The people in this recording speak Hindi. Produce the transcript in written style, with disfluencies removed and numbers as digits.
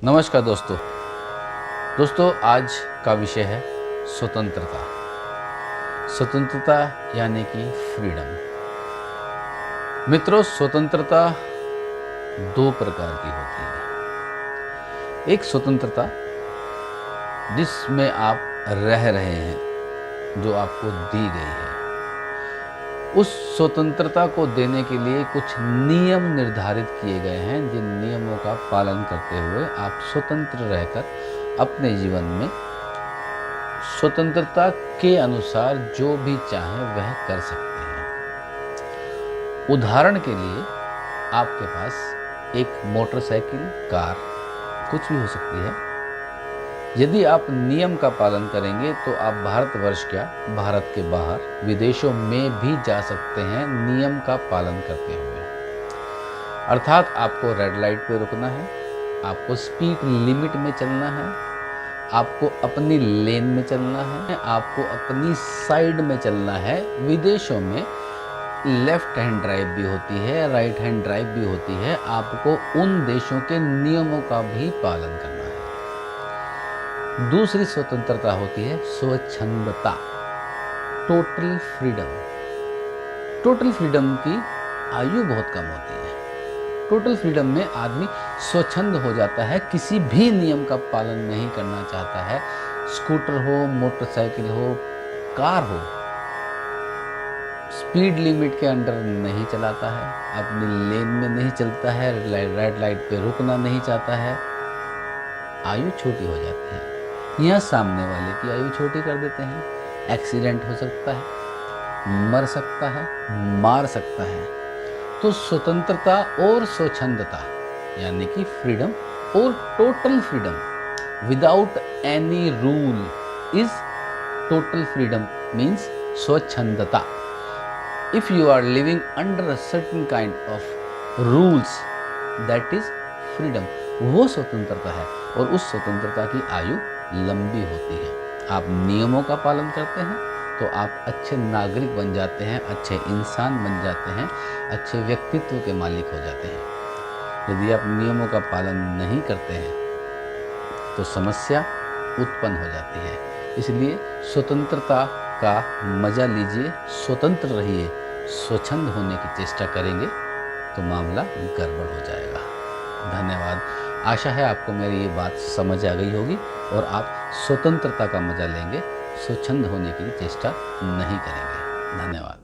नमस्कार दोस्तों आज का विषय है स्वतंत्रता। स्वतंत्रता यानी कि फ्रीडम। मित्रों, स्वतंत्रता दो प्रकार की होती है। एक स्वतंत्रता जिसमें आप रह रहे हैं, जो आपको दी गई है। उस स्वतंत्रता को देने के लिए कुछ नियम निर्धारित किए गए हैं, जिन नियमों का पालन करते हुए आप स्वतंत्र रहकर अपने जीवन में स्वतंत्रता के अनुसार जो भी चाहें वह कर सकते हैं। उदाहरण के लिए आपके पास एक मोटरसाइकिल, कार, कुछ भी हो सकती है। यदि आप नियम का पालन करेंगे तो आप भारतवर्ष क्या, भारत के बाहर विदेशों में भी जा सकते हैं नियम का पालन करते हुए। अर्थात आपको रेड लाइट पे रुकना है, आपको स्पीड लिमिट में चलना है, आपको अपनी लेन में चलना है, आपको अपनी साइड में चलना है। विदेशों में लेफ्ट हैंड ड्राइव भी होती है, राइट हैंड ड्राइव भी होती है। आपको उन देशों के नियमों का भी पालन करना है। दूसरी स्वतंत्रता होती है स्वच्छंदता, टोटल फ्रीडम। टोटल फ्रीडम की आयु बहुत कम होती है। टोटल फ्रीडम में आदमी स्वच्छंद हो जाता है, किसी भी नियम का पालन नहीं करना चाहता है। स्कूटर हो, मोटरसाइकिल हो, कार हो, स्पीड लिमिट के अंडर नहीं चलाता है, अपनी लेन में नहीं चलता है, रेड लाइट पे रुकना नहीं चाहता है। आयु छोटी हो जाती है, या सामने वाले की आयु छोटी कर देते हैं। एक्सीडेंट हो सकता है, मर सकता है, मार सकता है। तो स्वतंत्रता और स्वच्छंदता यानी कि फ्रीडम और total freedom without any rule is total freedom, means स्वच्छंदता। If you are living under a certain kind of rules, that is freedom, वो स्वतंत्रता है। और उस स्वतंत्रता की आयु लंबी होती है। आप नियमों का पालन करते हैं तो आप अच्छे नागरिक बन जाते हैं, अच्छे इंसान बन जाते हैं, अच्छे व्यक्तित्व के मालिक हो जाते हैं। यदि आप नियमों का पालन नहीं करते हैं तो समस्या उत्पन्न हो जाती है। इसलिए स्वतंत्रता का मजा लीजिए, स्वतंत्र रहिए। स्वच्छंद होने की चेष्टा करेंगे तो मामला गड़बड़ हो जाएगा। धन्यवाद। आशा है आपको मेरी ये बात समझ आ गई होगी और आप स्वतंत्रता का मजा लेंगे, स्वच्छंद होने की चेष्टा नहीं करेंगे। धन्यवाद।